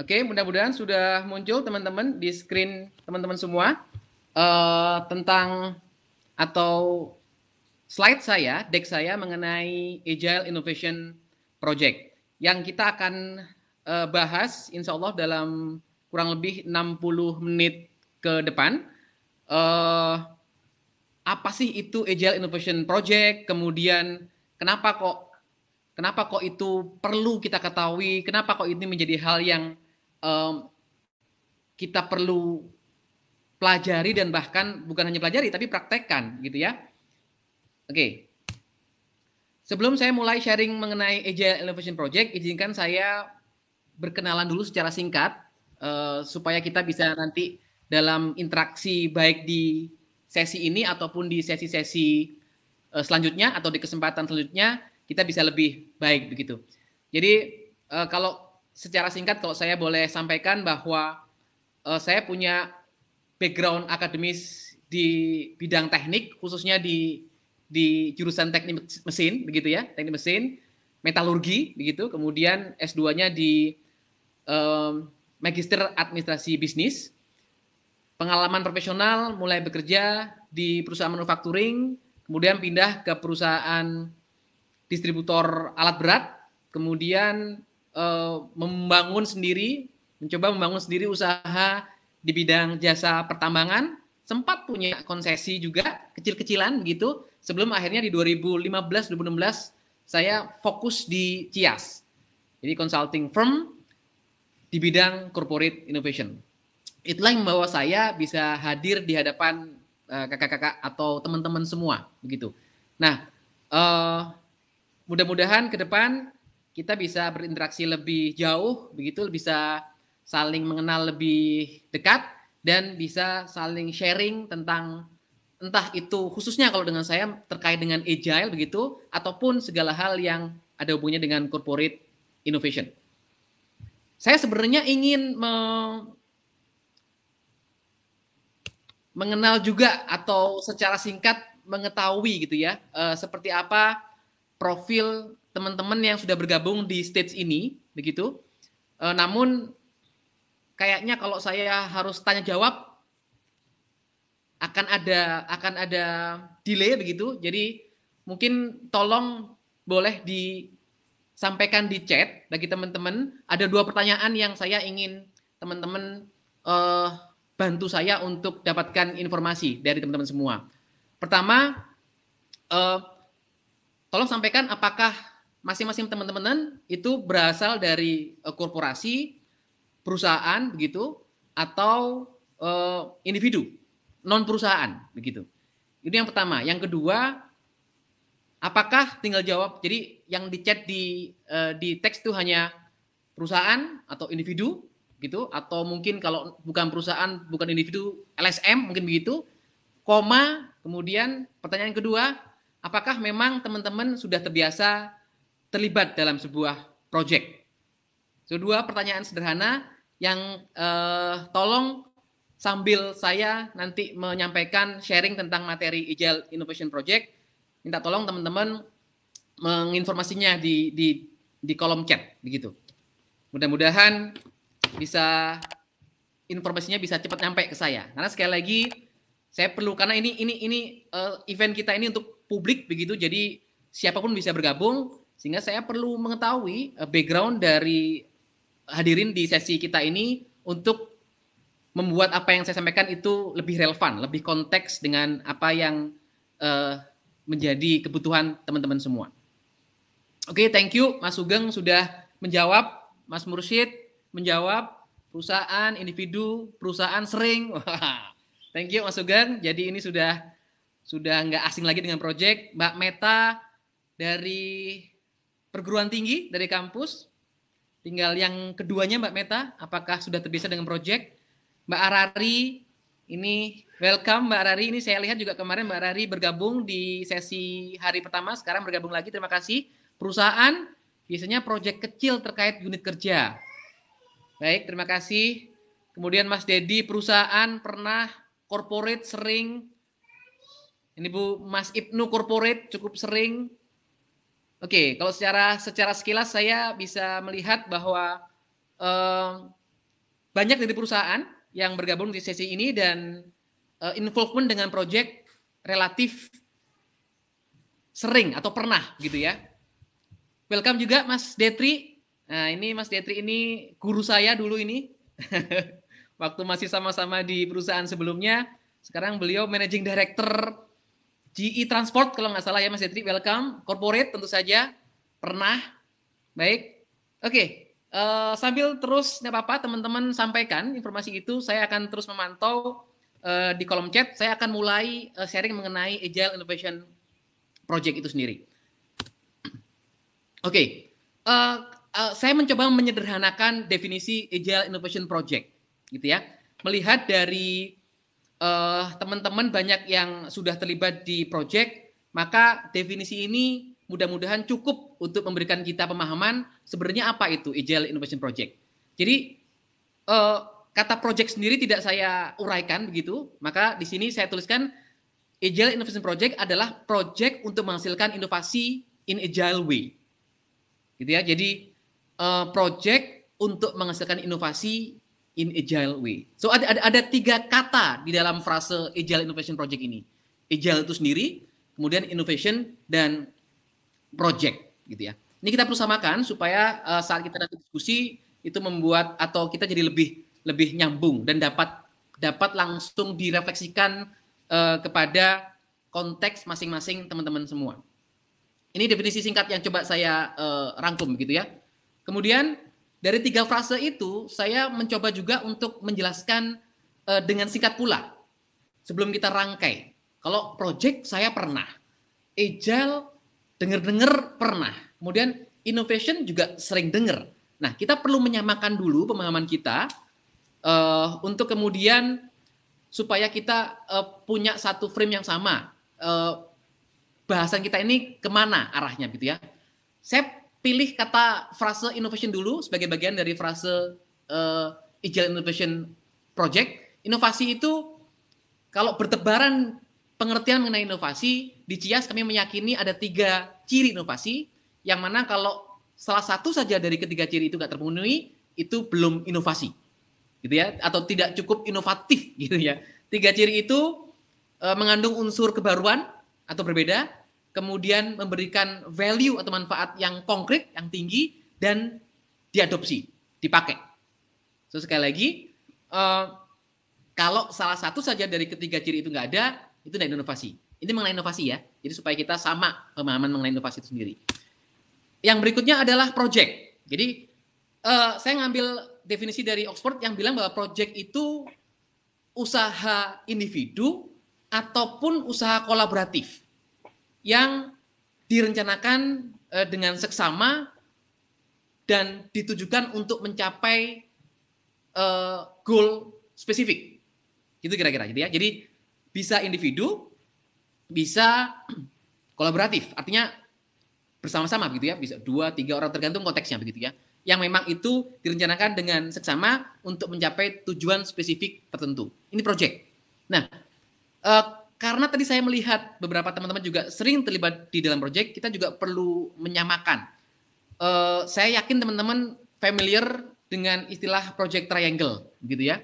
Oke, mudah-mudahan sudah muncul teman-teman di screen teman-teman semua tentang atau slide saya, deck saya mengenai Agile Innovation Project yang kita akan bahas insya Allah dalam kurang lebih 60 menit ke depan. Apa sih itu Agile Innovation Project? Kemudian kenapa kok itu perlu kita ketahui? Kenapa kok ini menjadi hal yang kita perlu pelajari dan bahkan bukan hanya pelajari tapi praktekkan gitu ya. Oke. Sebelum saya mulai sharing mengenai Agile Innovation Project, izinkan saya berkenalan dulu secara singkat supaya kita bisa nanti dalam interaksi baik di sesi ini ataupun di sesi-sesi selanjutnya atau di kesempatan selanjutnya kita bisa lebih baik begitu. Jadi kalau secara singkat kalau saya boleh sampaikan bahwa saya punya background akademis di bidang teknik khususnya di jurusan teknik mesin begitu ya, teknik mesin, metalurgi begitu, kemudian S2-nya di Magister Administrasi Bisnis. Pengalaman profesional mulai bekerja di perusahaan manufacturing, kemudian pindah ke perusahaan distributor alat berat, kemudian mencoba membangun sendiri usaha di bidang jasa pertambangan, sempat punya konsesi juga kecil-kecilan begitu, sebelum akhirnya di 2015-2016 saya fokus di CIAS, jadi consulting firm di bidang corporate innovation. Itulah yang membawa saya bisa hadir di hadapan kakak-kakak atau teman-teman semua begitu. Nah, mudah-mudahan ke depan kita bisa berinteraksi lebih jauh begitu, bisa saling mengenal lebih dekat dan bisa saling sharing tentang entah itu khususnya kalau dengan saya terkait dengan agile begitu ataupun segala hal yang ada hubungannya dengan corporate innovation. Saya sebenarnya ingin mengenal juga atau secara singkat mengetahui gitu ya seperti apa profil teman-teman yang sudah bergabung di stage ini begitu. Namun kayaknya kalau saya harus tanya jawab akan ada delay begitu. Jadi mungkin tolong boleh disampaikan di chat bagi teman-teman. Ada 2 pertanyaan yang saya ingin teman-teman bantu saya untuk dapatkan informasi dari teman-teman semua. Pertama, tolong sampaikan apakah masing-masing teman-teman itu berasal dari korporasi, perusahaan begitu, atau individu, non perusahaan begitu. Itu yang pertama. Yang kedua, apakah tinggal jawab. Jadi yang di chat di teks itu hanya perusahaan atau individu gitu, atau mungkin kalau bukan perusahaan, bukan individu, LSM mungkin begitu. Koma, kemudian pertanyaan kedua, apakah memang teman-teman sudah terbiasa terlibat dalam sebuah project? Dua pertanyaan sederhana yang tolong sambil saya nanti menyampaikan sharing tentang materi Agile Innovation Project, minta tolong teman-teman menginformasinya di kolom chat begitu. Mudah-mudahan bisa informasinya bisa cepat nyampe ke saya. Karena sekali lagi saya perlu, karena ini event kita ini untuk publik begitu, jadi siapapun bisa bergabung, sehingga saya perlu mengetahui background dari hadirin di sesi kita ini untuk membuat apa yang saya sampaikan itu lebih relevan, lebih konteks dengan apa yang menjadi kebutuhan teman-teman semua. Oke, thank you Mas Sugeng sudah menjawab, Mas Mursyid menjawab, perusahaan, individu, perusahaan sering. Thank you Mas Sugeng. Jadi ini sudah nggak asing lagi dengan proyek. Mbak Meta dari perguruan tinggi, dari kampus. Tinggal yang keduanya Mbak Meta, apakah sudah terbiasa dengan proyek? Mbak Arari, ini welcome Mbak Arari. Ini saya lihat juga kemarin Mbak Arari bergabung di sesi hari pertama, sekarang bergabung lagi. Terima kasih. Perusahaan, biasanya proyek kecil terkait unit kerja. Baik, terima kasih. Kemudian Mas Dedi, perusahaan pernah, corporate sering. Ini Bu Mas Ibnu corporate cukup sering. Oke, kalau secara sekilas saya bisa melihat bahwa banyak dari perusahaan yang bergabung di sesi ini dan involvement dengan project relatif sering atau pernah gitu ya. Welcome juga Mas Detri. Nah ini Mas Detri ini guru saya dulu ini. Waktu masih sama-sama di perusahaan sebelumnya. Sekarang beliau Managing Director GE Transport kalau nggak salah ya Mas Detri. Welcome. Corporate tentu saja. Pernah. Baik. Oke. Sambil terus nggak apa-apa teman-teman sampaikan informasi itu. Saya akan terus memantau di kolom chat. Saya akan mulai sharing mengenai Agile Innovation Project itu sendiri. Oke. Saya mencoba menyederhanakan definisi Agile Innovation Project, gitu ya. Melihat dari teman-teman banyak yang sudah terlibat di project, maka definisi ini mudah-mudahan cukup untuk memberikan kita pemahaman sebenarnya apa itu Agile Innovation Project. Jadi kata project sendiri tidak saya uraikan begitu, maka di sini saya tuliskan Agile Innovation Project adalah project untuk menghasilkan inovasi in agile way. Gitu ya. Jadi project untuk menghasilkan inovasi in agile way. So ada 3 kata di dalam frase Agile Innovation Project ini. Agile itu sendiri, kemudian innovation dan project gitu ya. Ini kita perlu samakan supaya saat kita nanti diskusi itu membuat atau kita jadi lebih nyambung dan dapat langsung direfleksikan kepada konteks masing-masing teman-teman semua. Ini definisi singkat yang coba saya rangkum gitu ya. Kemudian dari 3 frase itu saya mencoba juga untuk menjelaskan dengan singkat pula sebelum kita rangkai. Kalau project saya pernah, agile dengar-dengar pernah, kemudian innovation juga sering dengar. Nah kita perlu menyamakan dulu pemahaman kita untuk kemudian supaya kita punya satu frame yang sama. Bahasan kita ini kemana arahnya gitu ya. Saya pilih kata frase innovation dulu sebagai bagian dari frase Agile Innovation Project. Inovasi itu kalau bertebaran pengertian mengenai inovasi, di CIAS kami meyakini ada 3 ciri inovasi, yang mana kalau salah satu saja dari ketiga ciri itu nggak terpenuhi, itu belum inovasi. Gitu ya, atau tidak cukup inovatif gitu ya. 3 ciri itu mengandung unsur kebaruan atau berbeda, kemudian memberikan value atau manfaat yang konkret, yang tinggi, dan diadopsi, dipakai. So, sekali lagi, kalau salah satu saja dari ketiga ciri itu nggak ada, itu tidak inovasi. Ini mengenai inovasi ya, jadi supaya kita sama pemahaman mengenai inovasi itu sendiri. Yang berikutnya adalah project. Jadi, saya ngambil definisi dari Oxford yang bilang bahwa project itu usaha individu ataupun usaha kolaboratif yang direncanakan dengan seksama dan ditujukan untuk mencapai goal spesifik. Gitu kira-kira gitu ya. Jadi bisa individu, bisa kolaboratif. Artinya bersama-sama begitu ya, bisa 2-3 orang tergantung konteksnya begitu ya. Yang memang itu direncanakan dengan seksama untuk mencapai tujuan spesifik tertentu. Ini project. Nah, karena tadi saya melihat beberapa teman-teman juga sering terlibat di dalam project, kita juga perlu menyamakan. Saya yakin teman-teman familiar dengan istilah project triangle, gitu ya.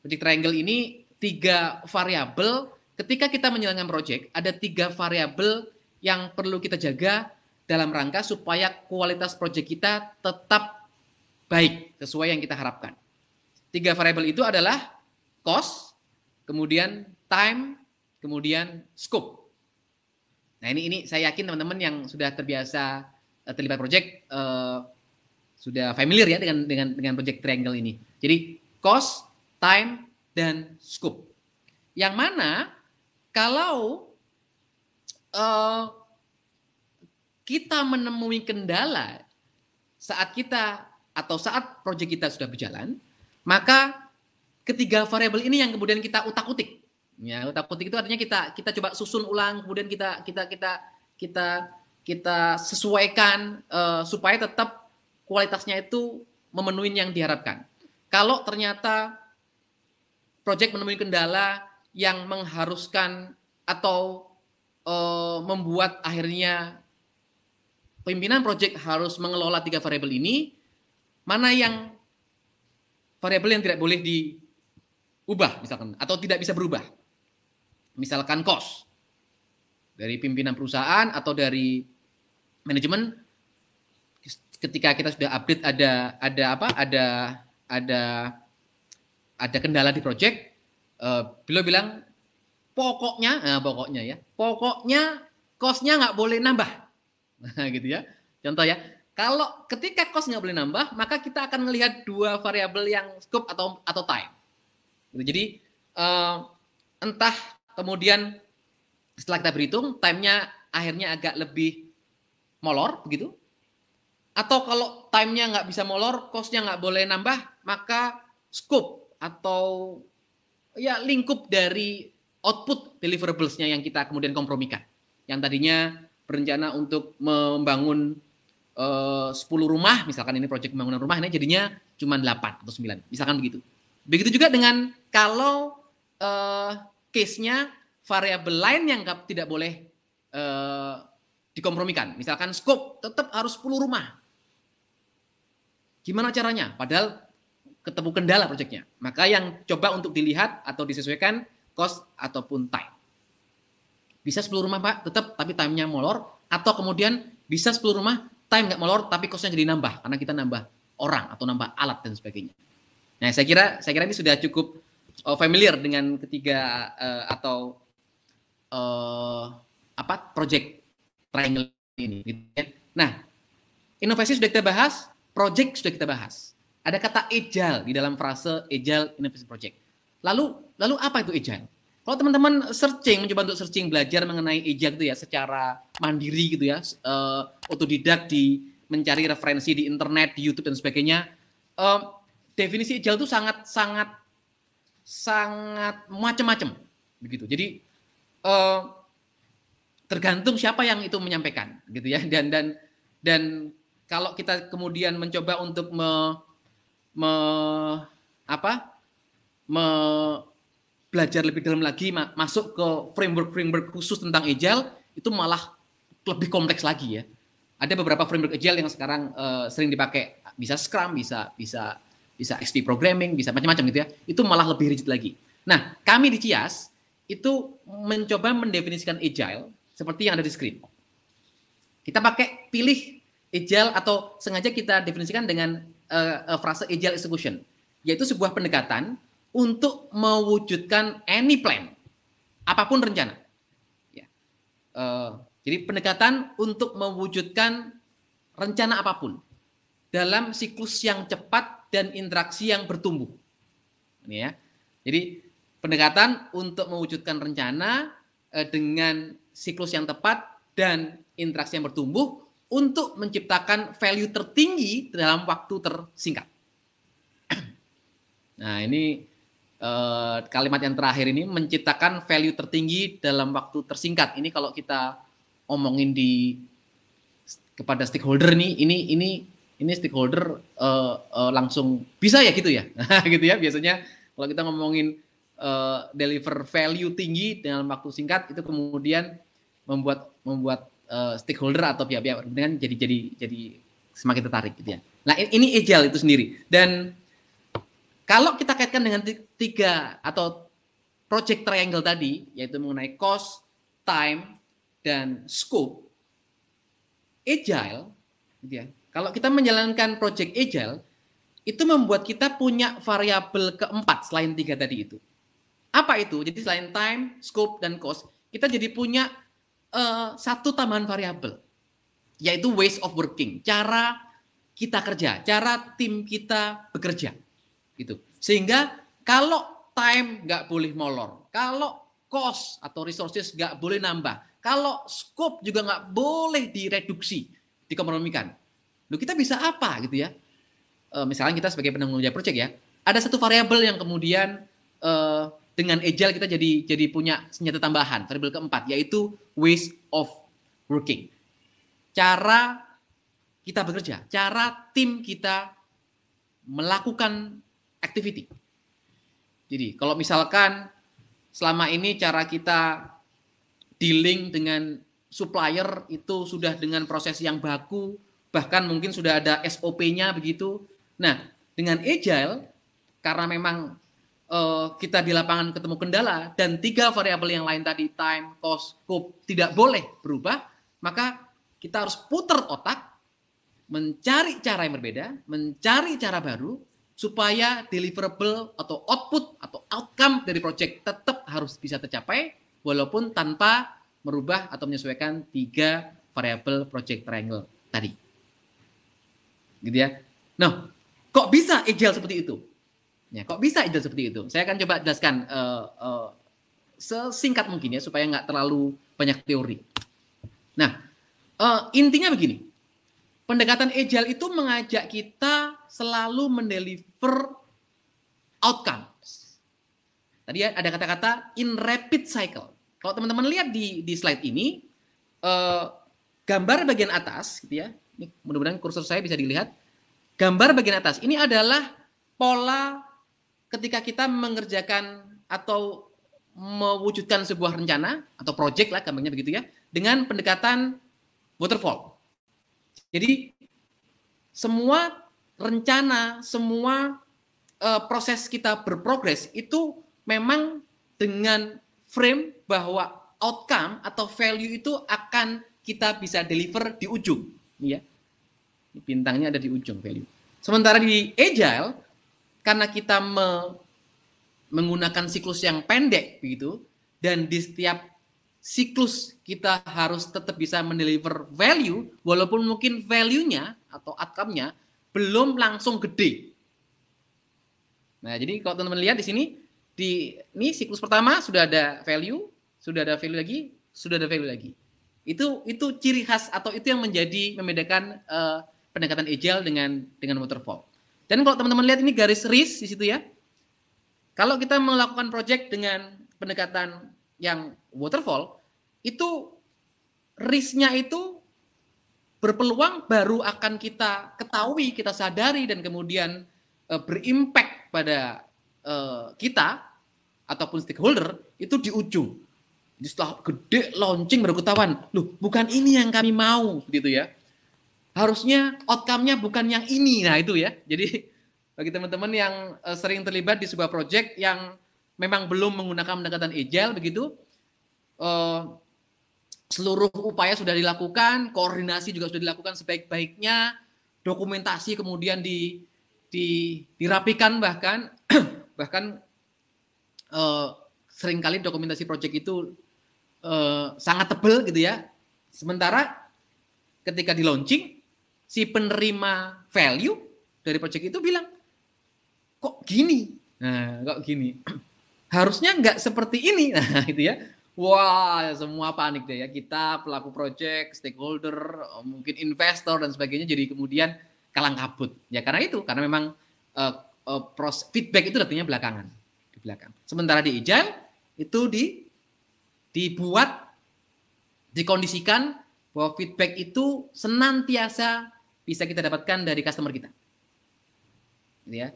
Project triangle ini 3 variabel. Ketika kita menjalankan project, ada 3 variabel yang perlu kita jaga dalam rangka supaya kualitas project kita tetap baik sesuai yang kita harapkan. 3 variabel itu adalah cost, kemudian time, kemudian scope. Nah ini saya yakin teman-teman yang sudah terbiasa terlibat project sudah familiar ya dengan project triangle ini. Jadi cost, time, dan scope. Yang mana kalau kita menemui kendala saat kita atau saat project kita sudah berjalan, maka ketiga variabel ini yang kemudian kita utak-utik. Ya, utak-utik itu artinya kita coba susun ulang, kemudian kita sesuaikan supaya tetap kualitasnya itu memenuhi yang diharapkan. Kalau ternyata project menemui kendala yang mengharuskan atau membuat akhirnya pimpinan project harus mengelola 3 variabel ini, mana yang variabel yang tidak boleh diubah misalkan atau tidak bisa berubah. Misalkan cost dari pimpinan perusahaan atau dari manajemen, ketika kita sudah update ada kendala di project, beliau bilang pokoknya cost-nya nggak boleh nambah. Nah, gitu ya. Contoh ya, kalau ketika cost nggak boleh nambah, maka kita akan melihat dua variabel yang scope atau time. Jadi entah kemudian setelah kita berhitung, time-nya akhirnya agak lebih molor, begitu. Atau kalau time-nya nggak bisa molor, cost-nya nggak boleh nambah, maka scope atau ya lingkup dari output deliverables-nya yang kita kemudian kompromikan. Yang tadinya berencana untuk membangun 10 rumah, misalkan ini proyek pembangunan rumah, ini jadinya cuma 8 atau 9, misalkan begitu. Begitu juga dengan kalau case-nya variabel lain yang tidak boleh dikompromikan. Misalkan scope tetap harus 10 rumah. Gimana caranya? Padahal ketemu kendala proyeknya. Maka yang coba untuk dilihat atau disesuaikan cost ataupun time. Bisa 10 rumah Pak, tetap tapi time-nya molor. Atau kemudian bisa 10 rumah, time nggak molor tapi cost-nya jadi nambah. Karena kita nambah orang atau nambah alat dan sebagainya. Nah, saya kira ini sudah cukup familiar dengan ketiga atau project triangle ini. Nah, inovasi sudah kita bahas, project sudah kita bahas. Ada kata agile di dalam frase agile innovation project. Lalu apa itu agile? Kalau teman-teman mencoba untuk searching belajar mengenai agile itu ya secara mandiri gitu ya, otodidak mencari referensi di internet, di YouTube dan sebagainya. Definisi agile itu sangat macam-macam begitu. Jadi tergantung siapa yang itu menyampaikan gitu ya, dan kalau kita kemudian mencoba untuk belajar lebih dalam lagi, masuk ke framework khusus tentang agile, itu malah lebih kompleks lagi ya. Ada beberapa framework agile yang sekarang sering dipakai, bisa Scrum, bisa XP programming, bisa macam-macam gitu ya. Itu malah lebih rigid lagi. Nah, kami di CIAS itu mencoba mendefinisikan agile seperti yang ada di screen. Kita pilih agile atau sengaja kita definisikan dengan frase agile execution, yaitu sebuah pendekatan untuk mewujudkan any plan, apapun rencana. Ya. Jadi pendekatan untuk mewujudkan rencana apapun dalam siklus yang cepat dan interaksi yang bertumbuh. Ini ya. Jadi pendekatan untuk mewujudkan rencana dengan siklus yang tepat dan interaksi yang bertumbuh untuk menciptakan value tertinggi dalam waktu tersingkat. Nah, ini kalimat yang terakhir ini, menciptakan value tertinggi dalam waktu tersingkat. Ini kalau kita omongin kepada stakeholder nih, ini stakeholder langsung bisa ya gitu ya. Gitu ya, biasanya kalau kita ngomongin deliver value tinggi dalam waktu singkat, itu kemudian membuat stakeholder atau pihak-pihak dengan jadi semakin tertarik gitu ya. Nah, ini agile itu sendiri. Dan kalau kita kaitkan dengan tiga atau project triangle tadi, yaitu mengenai cost, time, dan scope, agile gitu ya. Kalau kita menjalankan project agile, itu membuat kita punya variabel keempat selain tiga tadi itu. Apa itu? Jadi selain time, scope, dan cost, kita jadi punya satu tambahan variabel, yaitu ways of working, cara kita kerja, cara tim kita bekerja, gitu. Sehingga kalau time nggak boleh molor, kalau cost atau resources nggak boleh nambah, kalau scope juga nggak boleh direduksi, dikompromikan. Loh, kita bisa apa gitu ya? Misalnya kita sebagai penanggung jawab proyek ya, ada satu variabel yang kemudian dengan agile kita jadi punya senjata tambahan, variabel keempat, yaitu ways of working. Cara kita bekerja, cara tim kita melakukan activity. Jadi kalau misalkan selama ini cara kita dealing dengan supplier itu sudah dengan proses yang baku, bahkan mungkin sudah ada SOP-nya begitu. Nah, dengan agile karena memang kita di lapangan ketemu kendala dan 3 variabel yang lain tadi, time, cost, scope, tidak boleh berubah, maka kita harus putar otak, mencari cara yang berbeda, mencari cara baru, supaya deliverable atau output atau outcome dari project tetap harus bisa tercapai, walaupun tanpa merubah atau menyesuaikan 3 variabel project triangle tadi. Gitu ya. Nah, kok bisa agile seperti itu? Ya, kok bisa agile seperti itu? Saya akan coba jelaskan sesingkat mungkin ya, supaya nggak terlalu banyak teori. Nah, intinya begini. Pendekatan agile itu mengajak kita selalu mendeliver outcomes. Tadi ada kata-kata in rapid cycle. Kalau teman-teman lihat di slide ini, gambar bagian atas, gitu ya. Ini mudah-mudahan kursor saya bisa dilihat. Gambar bagian atas ini adalah pola ketika kita mengerjakan atau mewujudkan sebuah rencana atau project lah, gampangnya begitu ya, dengan pendekatan waterfall. Jadi semua rencana, semua proses kita berprogres itu memang dengan frame bahwa outcome atau value itu akan kita bisa deliver di ujung, ya. Bintangnya ada di ujung value. Sementara di agile, karena kita menggunakan siklus yang pendek begitu, dan di setiap siklus kita harus tetap bisa mendeliver value, walaupun mungkin value-nya atau outcome-nya belum langsung gede. Nah, jadi kalau teman-teman lihat di sini, ini siklus pertama sudah ada value, sudah ada value lagi, sudah ada value lagi. Itu ciri khas atau itu yang menjadi membedakan pendekatan agile dengan waterfall. Dan kalau teman-teman lihat ini garis RIS di situ ya. Kalau kita melakukan project dengan pendekatan yang waterfall, itu risk-nya itu berpeluang baru akan kita ketahui, kita sadari, dan kemudian berimpact pada kita ataupun stakeholder itu di ujung. Jadi setelah gede launching baru ketahuan, loh bukan ini yang kami mau, gitu ya. Harusnya outcome-nya bukan yang ini. Nah itu ya. Jadi bagi teman-teman yang sering terlibat di sebuah project yang memang belum menggunakan pendekatan agile begitu, seluruh upaya sudah dilakukan, koordinasi juga sudah dilakukan sebaik-baiknya, dokumentasi kemudian dirapikan, bahkan seringkali dokumentasi project itu sangat tebal gitu ya. Sementara ketika di launching, si penerima value dari project itu bilang, kok gini? Nah, kok gini? Harusnya nggak seperti ini. Nah, itu ya. Wah, semua panik deh ya. Kita pelaku project, stakeholder, mungkin investor dan sebagainya jadi kemudian kalang kabut. Ya karena itu, karena memang feedback itu datangnya belakangan, di belakang. Sementara di agile itu dibuat, dikondisikan bahwa feedback itu senantiasa bisa kita dapatkan dari customer kita. Gitu ya.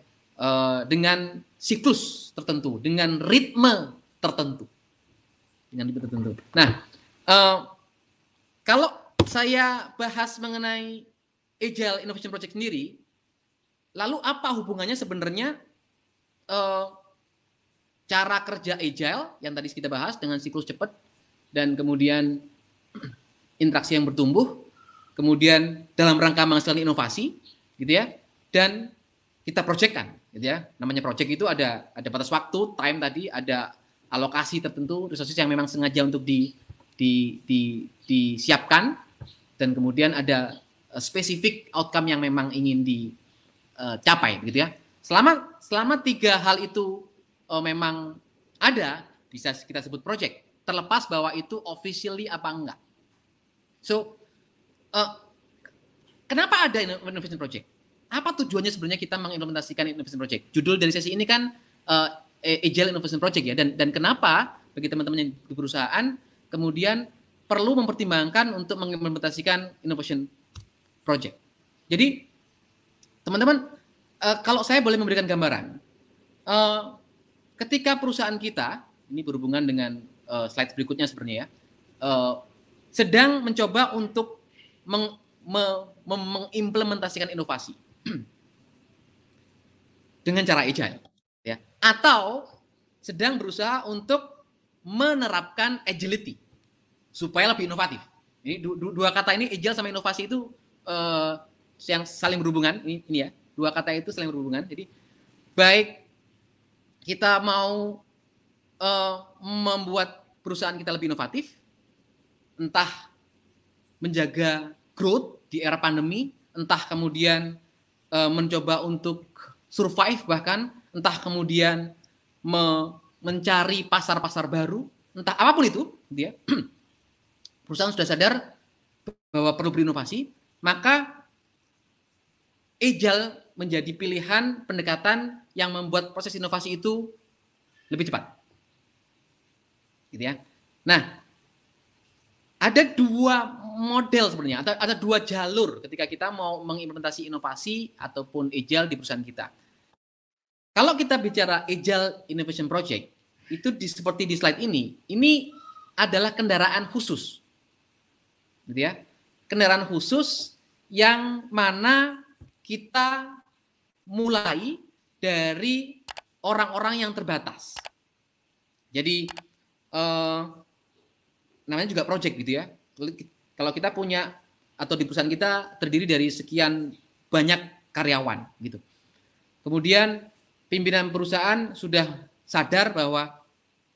Dengan siklus tertentu, dengan ritme tertentu. Nah, kalau saya bahas mengenai Agile Innovation Project sendiri, lalu apa hubungannya sebenarnya cara kerja Agile yang tadi kita bahas dengan siklus cepat dan kemudian interaksi yang bertumbuh, kemudian dalam rangka menghasilkan inovasi, gitu ya, dan kita project-kan, gitu ya. Namanya project itu ada batas waktu, time tadi, ada alokasi tertentu, resources yang memang sengaja untuk disiapkan, dan kemudian ada spesifik outcome yang memang ingin dicapai, gitu ya. Selama 3 hal itu memang ada, bisa kita sebut project, terlepas bahwa itu officially apa enggak. So, kenapa ada innovation project? Apa tujuannya sebenarnya kita mengimplementasikan innovation project? Judul dari sesi ini kan Agile Innovation Project ya. Dan kenapa bagi teman-teman yang di perusahaan kemudian perlu mempertimbangkan untuk mengimplementasikan innovation project. Jadi, teman-teman, kalau saya boleh memberikan gambaran, ketika perusahaan kita, ini berhubungan dengan slide berikutnya sebenarnya ya, sedang mencoba untuk mengimplementasikan inovasi dengan cara agile. atau sedang berusaha untuk menerapkan agility supaya lebih inovatif. Ini dua kata ini, agile sama inovasi itu yang saling berhubungan. Ini ya, dua kata itu saling berhubungan. Jadi baik kita mau membuat perusahaan kita lebih inovatif, entah menjaga growth di era pandemi, entah kemudian mencoba untuk survive, bahkan entah kemudian mencari pasar-pasar baru, entah apapun itu, gitu ya. Perusahaan sudah sadar bahwa perlu berinovasi, maka agile menjadi pilihan pendekatan yang membuat proses inovasi itu lebih cepat. Gitu ya. Nah, ada dua model sebenarnya, atau ada dua jalur ketika kita mau mengimplementasi inovasi ataupun agile di perusahaan kita. Kalau kita bicara Agile Innovation Project, itu seperti di slide ini adalah kendaraan khusus. Gitu ya. Kendaraan khusus yang mana kita mulai dari orang-orang yang terbatas. Jadi namanya juga project gitu ya. Kalau kita punya atau di perusahaan kita terdiri dari sekian banyak karyawan gitu. Kemudian pimpinan perusahaan sudah sadar bahwa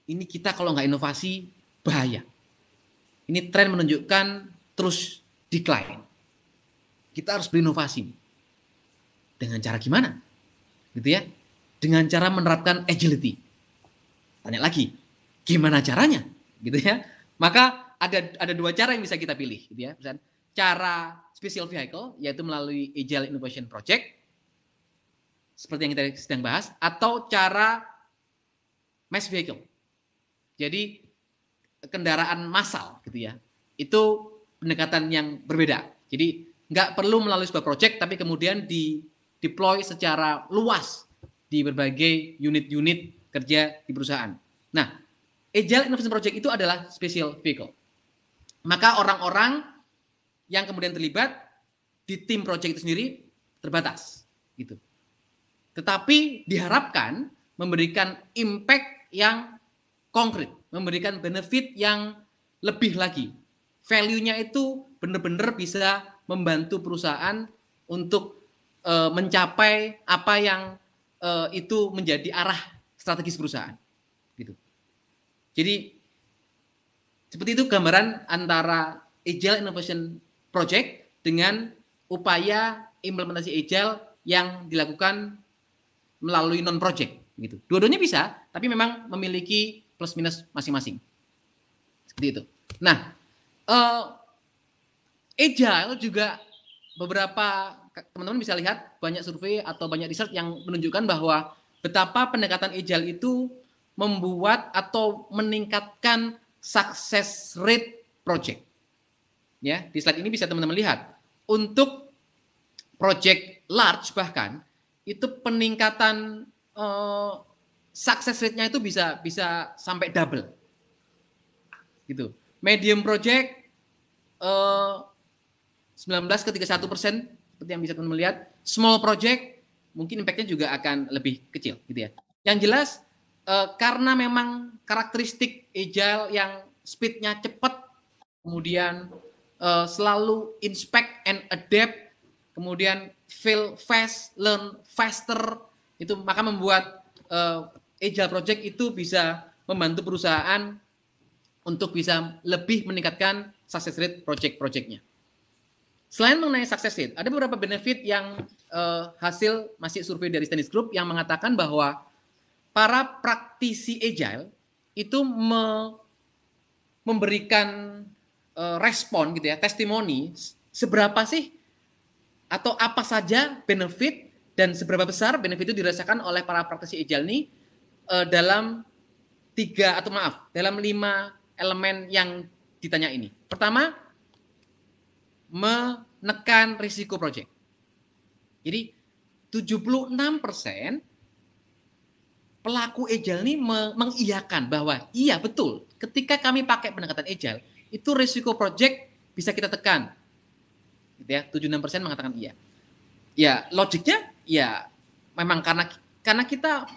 ini kita kalau nggak inovasi bahaya. Ini tren menunjukkan terus decline. Kita harus berinovasi. Dengan cara gimana? Gitu ya. Dengan cara menerapkan agility. Tanya lagi, gimana caranya? Gitu ya. Maka ada dua cara yang bisa kita pilih, gitu ya. Misalnya, cara special vehicle, yaitu melalui Agile Innovation Project, seperti yang kita sedang bahas, atau cara mass vehicle. Jadi kendaraan massal, gitu ya. Itu pendekatan yang berbeda. Jadi nggak perlu melalui sebuah project, tapi kemudian di-deploy secara luas di berbagai unit-unit kerja di perusahaan. Nah, Agile Innovation Project itu adalah special vehicle. Maka orang-orang yang kemudian terlibat di tim project itu sendiri terbatas, gitu. Tetapi diharapkan memberikan impact yang konkret, memberikan benefit yang lebih lagi. Value-nya itu benar-benar bisa membantu perusahaan untuk mencapai apa yang itu menjadi arah strategis perusahaan. Gitu. Jadi seperti itu gambaran antara Agile Innovation Project dengan upaya implementasi Agile yang dilakukan melalui non-project. Gitu. Dua-duanya bisa, tapi memang memiliki plus minus masing-masing. Seperti itu. Nah, Agile juga beberapa teman-teman bisa lihat banyak survei atau banyak riset yang menunjukkan bahwa betapa pendekatan Agile itu membuat atau meningkatkan success rate project. Ya, di slide ini bisa teman-teman lihat. Untuk project large bahkan itu peningkatan success rate-nya itu bisa sampai double. Gitu. Medium project 19 ke 31% seperti yang bisa teman-teman lihat. Small project mungkin impact-nya juga akan lebih kecil gitu ya. Yang jelas karena memang karakteristik Agile yang speed-nya cepat, kemudian selalu inspect and adapt, kemudian fail fast, learn faster, itu maka membuat Agile project itu bisa membantu perusahaan untuk bisa lebih meningkatkan success rate project-projectnya. Selain mengenai success rate, ada beberapa benefit yang hasil masih survei dari Stannis Group yang mengatakan bahwa para praktisi Agile itu memberikan respon gitu ya, testimoni seberapa sih atau apa saja benefit dan seberapa besar benefit itu dirasakan oleh para praktisi Agile ini dalam 5 elemen yang ditanya ini. Pertama, menekan risiko project. Jadi 76% pelaku Agile ini mengiyakan bahwa iya betul, ketika kami pakai pendekatan Agile, itu risiko project bisa kita tekan. Gitu ya, 76% mengatakan iya. Ya, logiknya ya memang karena kita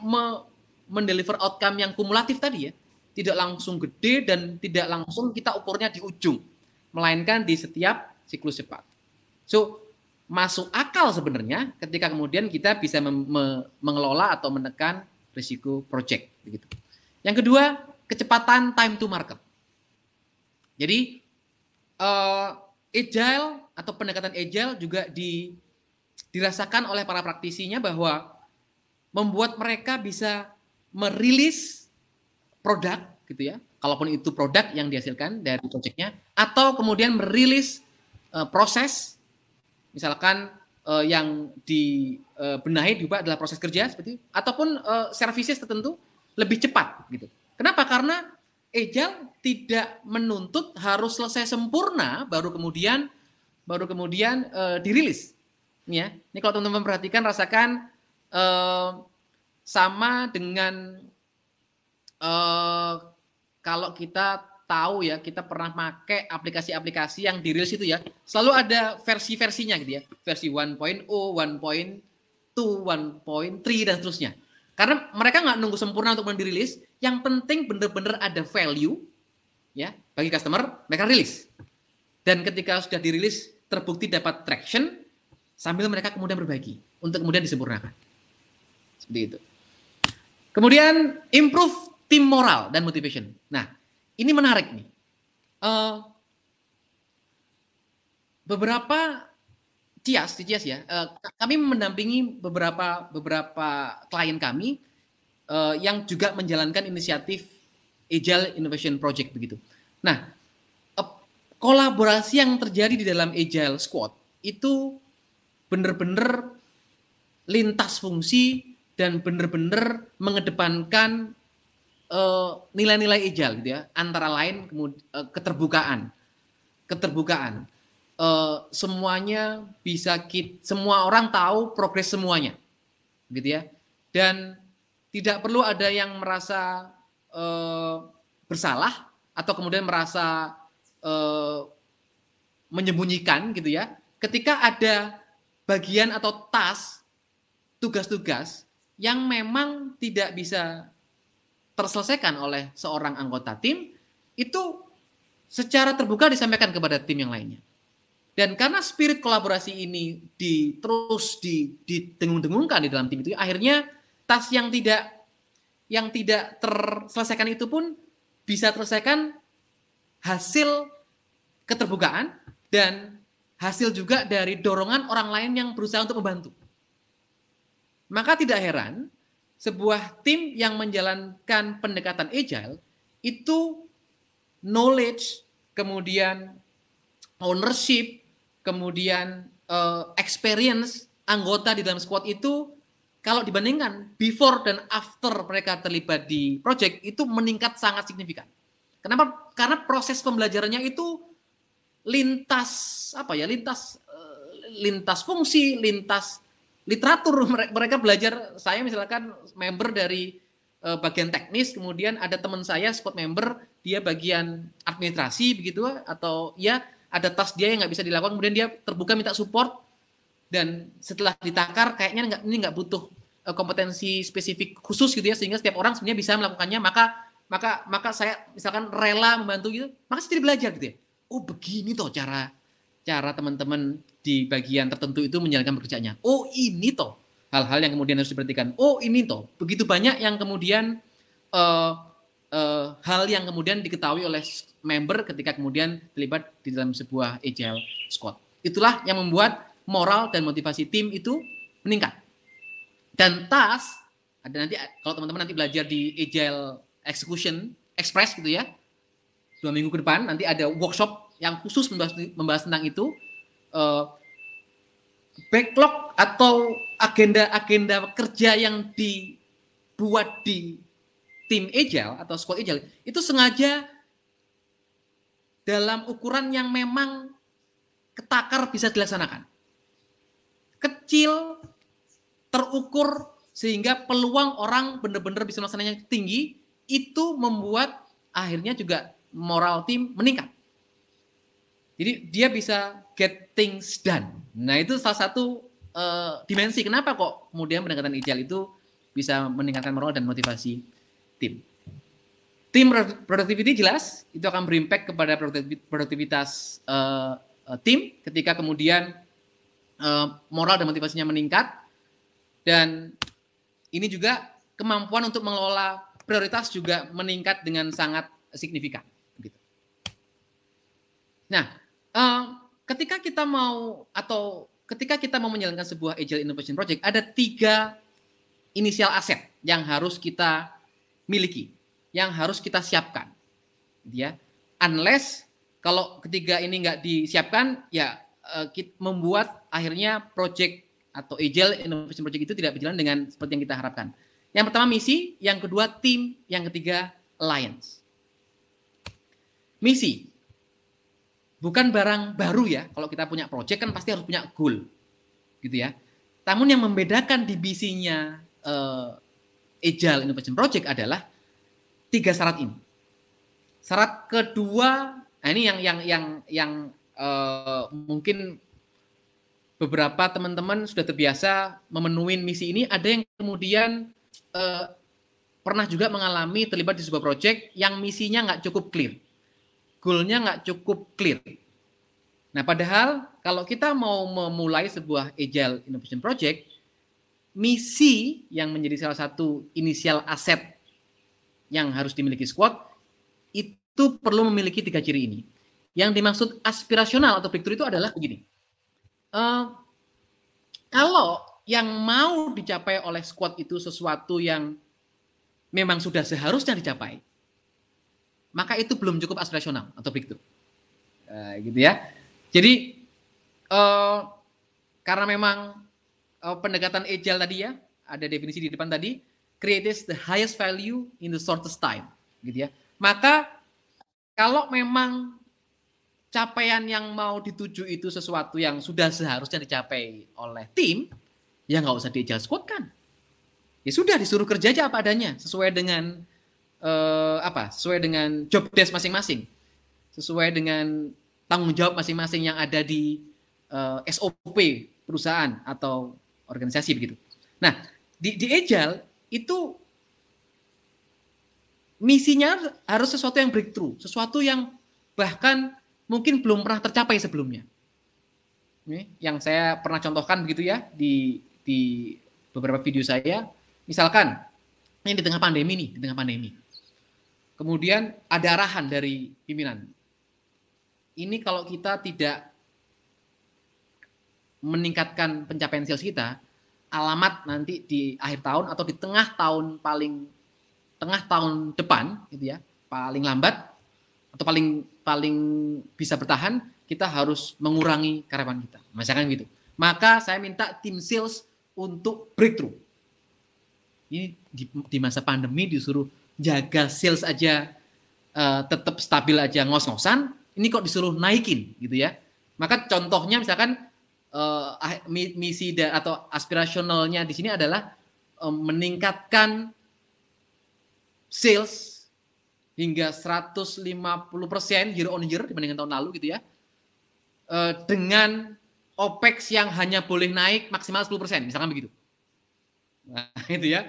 mendeliver outcome yang kumulatif tadi ya. Tidak langsung gede dan tidak langsung kita ukurnya di ujung. Melainkan di setiap siklus cepat. So, masuk akal sebenarnya ketika kemudian kita bisa mengelola atau menekan risiko project. Begitu. Yang kedua, kecepatan time to market. Jadi, agile atau pendekatan agile juga dirasakan oleh para praktisinya bahwa membuat mereka bisa merilis produk gitu ya, kalaupun itu produk yang dihasilkan dari projectnya, atau kemudian merilis proses, misalkan yang dibenahi juga adalah proses kerja seperti itu, ataupun services tertentu lebih cepat gitu. Kenapa? Karena agile tidak menuntut harus selesai sempurna baru kemudian dirilis. Ya, ini kalau teman-teman perhatikan rasakan sama dengan kalau kita tahu ya, kita pernah pakai aplikasi-aplikasi yang dirilis itu ya, selalu ada versi-versinya gitu ya, versi 1.0, 1.2, 1.3 dan seterusnya. Karena mereka nggak nunggu sempurna untuk mendirilis, yang penting benar-benar ada value ya bagi customer, mereka rilis. Dan ketika sudah dirilis terbukti dapat traction, sambil mereka kemudian berbagi untuk kemudian disempurnakan. Seperti itu. Kemudian improve tim moral dan motivation. Nah, ini menarik nih. Beberapa Cias ya, kami mendampingi beberapa klien kami yang juga menjalankan inisiatif Agile Innovation Project begitu. Nah, kolaborasi yang terjadi di dalam Agile Squad itu benar-benar lintas fungsi dan benar-benar mengedepankan nilai-nilai Agile gitu ya, antara lain keterbukaan. Semuanya bisa semua orang tahu progres semuanya, gitu ya. Dan tidak perlu ada yang merasa bersalah atau kemudian merasa menyembunyikan, gitu ya. Ketika ada bagian atau tugas-tugas yang memang tidak bisa terselesaikan oleh seorang anggota tim, itu secara terbuka disampaikan kepada tim yang lainnya. Dan karena spirit kolaborasi ini terus didengung-dengungkan di dalam tim itu, akhirnya task yang tidak terselesaikan itu pun bisa terselesaikan hasil keterbukaan dan hasil juga dari dorongan orang lain yang berusaha untuk membantu. Maka tidak heran sebuah tim yang menjalankan pendekatan agile itu knowledge, kemudian ownership, kemudian experience anggota di dalam squad itu kalau dibandingkan before dan after mereka terlibat di project itu meningkat sangat signifikan. Kenapa? Karena proses pembelajarannya itu lintas fungsi, lintas literatur. Mereka belajar, saya misalkan member dari bagian teknis, kemudian ada teman saya squad member, dia bagian administrasi begitu, atau ya ada task dia yang nggak bisa dilakukan, kemudian dia terbuka minta support, dan setelah ditakar kayaknya ini nggak butuh kompetensi spesifik khusus gitu ya, sehingga setiap orang sebenarnya bisa melakukannya, maka saya misalkan rela membantu gitu, maka saya jadi belajar gitu ya. Oh begini toh cara teman-teman di bagian tertentu itu menjalankan pekerjaannya. Oh ini toh hal-hal yang kemudian harus diperhatikan. Oh ini toh begitu banyak yang kemudian hal yang kemudian diketahui oleh member ketika kemudian terlibat di dalam sebuah agile squad. Itulah yang membuat moral dan motivasi tim itu meningkat. Dan task ada nanti, kalau teman-teman nanti belajar di Agile Execution Express gitu ya, 2 minggu ke depan nanti ada workshop yang khusus membahas tentang itu. Backlog atau agenda kerja yang dibuat di tim Agile atau squad Agile itu sengaja dalam ukuran yang memang ketakar bisa dilaksanakan. Kecil, terukur, sehingga peluang orang benar-benar bisa melaksanakannya tinggi, itu membuat akhirnya juga moral tim meningkat. Jadi dia bisa get things done. Nah itu salah satu dimensi kenapa kok kemudian pendekatan agile itu bisa meningkatkan moral dan motivasi tim. Tim productivity jelas itu akan berimpact kepada produktivitas tim ketika kemudian moral dan motivasinya meningkat, dan ini juga kemampuan untuk mengelola prioritas juga meningkat dengan sangat signifikan. Gitu. Nah, ketika kita mau menjalankan sebuah Agile Innovation Project, ada 3 inisial aset yang harus kita miliki, yang harus kita siapkan, gitu ya. Unless kalau ketiga ini nggak disiapkan, ya membuat akhirnya project atau Agile Innovation Project itu tidak berjalan dengan seperti yang kita harapkan. Yang pertama misi, yang kedua tim, yang ketiga alliance. Misi bukan barang baru ya. Kalau kita punya project kan pasti harus punya goal, gitu ya. Namun yang membedakan di misinya Agile Innovation Project adalah 3 syarat ini. Syarat kedua, nah ini yang mungkin beberapa teman-teman sudah terbiasa memenuhi misi ini. Ada yang kemudian pernah juga mengalami terlibat di sebuah project yang misinya nggak cukup clear, goalnya nggak cukup clear. Nah, padahal kalau kita mau memulai sebuah Agile Innovation Project, misi yang menjadi salah satu inisial aset yang harus dimiliki squad itu perlu memiliki 3 ciri ini. Yang dimaksud aspirasional atau breakthrough itu adalah begini. Kalau yang mau dicapai oleh squad itu sesuatu yang memang sudah seharusnya dicapai, maka itu belum cukup aspirasional atau breakthrough. Gitu ya. Jadi karena memang pendekatan Agile tadi ya, ada definisi di depan tadi, creates the highest value in the shortest time, gitu ya. Maka kalau memang capaian yang mau dituju itu sesuatu yang sudah seharusnya dicapai oleh tim, ya nggak usah di-Agile squad kan. Ya sudah, disuruh kerja aja apa adanya, sesuai dengan sesuai dengan job desk masing-masing, sesuai dengan tanggung jawab masing-masing yang ada di SOP perusahaan atau organisasi begitu. Nah, di Agile itu misinya harus sesuatu yang breakthrough, sesuatu yang bahkan mungkin belum pernah tercapai sebelumnya. Ini yang saya pernah contohkan begitu ya di beberapa video saya. Misalkan ini di tengah pandemi nih, di tengah pandemi. Kemudian ada arahan dari pimpinan. Ini kalau kita tidak meningkatkan pencapaian sales kita, alamat nanti di akhir tahun atau di tengah tahun depan gitu ya, paling lambat atau paling bisa bertahan, kita harus mengurangi karyawan kita. Misalkan gitu. Maka saya minta tim sales untuk breakthrough. Ini di masa pandemi disuruh jaga sales aja tetap stabil aja ngos-ngosan, ini kok disuruh naikin gitu ya. Maka contohnya misalkan misi atau aspirasionalnya di sini adalah meningkatkan sales hingga 150% year on year dibandingkan tahun lalu gitu ya. Dengan OPEX yang hanya boleh naik maksimal 10%, misalkan begitu. Nah, itu ya.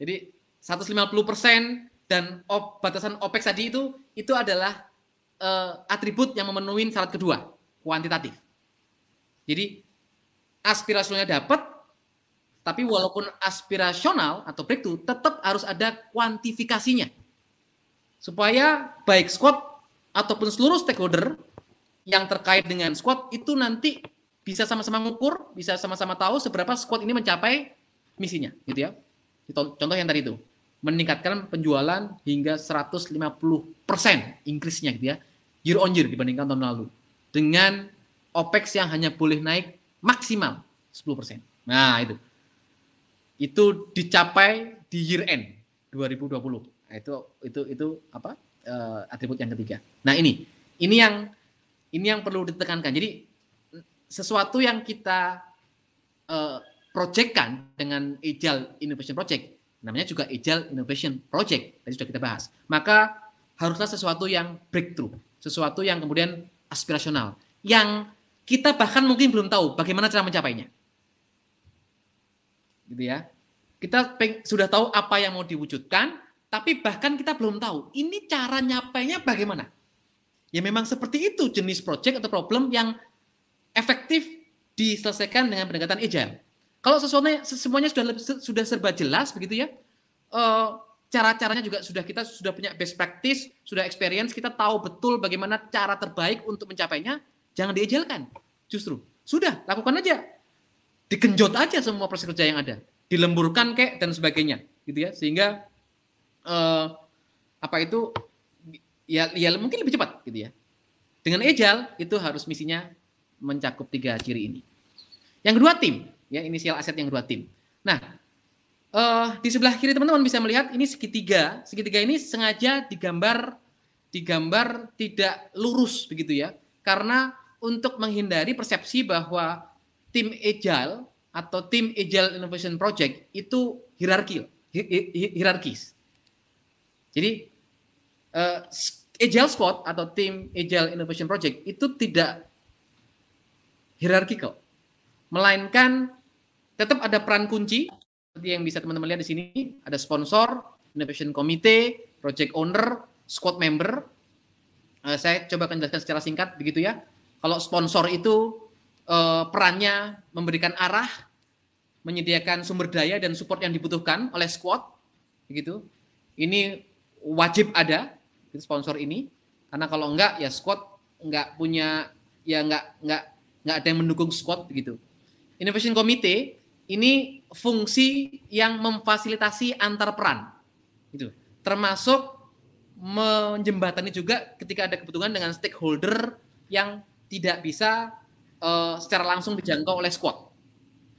Jadi 150% dan batasan OPEX tadi itu adalah atribut yang memenuhi syarat kedua, kuantitatif. Jadi aspirasionalnya dapat, tapi walaupun aspirasional atau breakthrough tetap harus ada kuantifikasinya. Supaya baik squad ataupun seluruh stakeholder yang terkait dengan squad itu nanti bisa sama-sama ngukur, bisa sama-sama tahu seberapa squad ini mencapai misinya, gitu ya. Contoh yang tadi itu, meningkatkan penjualan hingga 150% increase-nya gitu ya, year on year dibandingkan tahun lalu. Dengan OPEX yang hanya boleh naik maksimal 10%. Nah, itu dicapai di year end 2020. Nah, itu apa? Atribut yang ketiga. Nah, ini yang perlu ditekankan. Jadi sesuatu yang kita projectkan dengan Agile Innovation Project, namanya juga Agile Innovation Project, tadi sudah kita bahas. Maka haruslah sesuatu yang breakthrough, sesuatu yang kemudian aspirasional, yang kita bahkan mungkin belum tahu bagaimana cara mencapainya. gitu ya. Kita sudah tahu apa yang mau diwujudkan, tapi bahkan kita belum tahu ini cara nyapainya bagaimana. Ya memang seperti itu jenis project atau problem yang efektif diselesaikan dengan pendekatan agile. Kalau semuanya sudah serba jelas begitu ya, cara-caranya juga kita sudah punya best practice, sudah experience, kita tahu betul bagaimana cara terbaik untuk mencapainya, jangan diajalkan. Justru sudah lakukan aja, digenjot aja semua proses kerja yang ada, dilemburkan dan sebagainya, gitu ya, sehingga ya mungkin lebih cepat, gitu ya. Dengan agile itu harus misinya mencakup 3 ciri ini. Yang kedua tim, ya inisial aset yang kedua tim. Nah, di sebelah kiri teman-teman bisa melihat ini segitiga. Segitiga ini sengaja digambar tidak lurus begitu ya, karena untuk menghindari persepsi bahwa tim agile atau tim agile innovation project itu hierarkis. Jadi agile squad atau tim agile innovation project itu tidak hierarkikal, melainkan tetap ada peran kunci seperti yang bisa teman-teman lihat di sini, ada sponsor, innovation committee, project owner, squad member. Saya coba akan jelaskan secara singkat begitu ya. Kalau sponsor itu perannya memberikan arah, menyediakan sumber daya dan support yang dibutuhkan oleh squad, begitu. Ini wajib ada sponsor ini, karena kalau enggak ya squad enggak punya, ya enggak ada yang mendukung squad begitu. Innovation committee ini fungsi yang memfasilitasi antar peran, gitu. Termasuk menjembatani juga ketika ada kebutuhan dengan stakeholder yang tidak bisa secara langsung dijangkau oleh squad,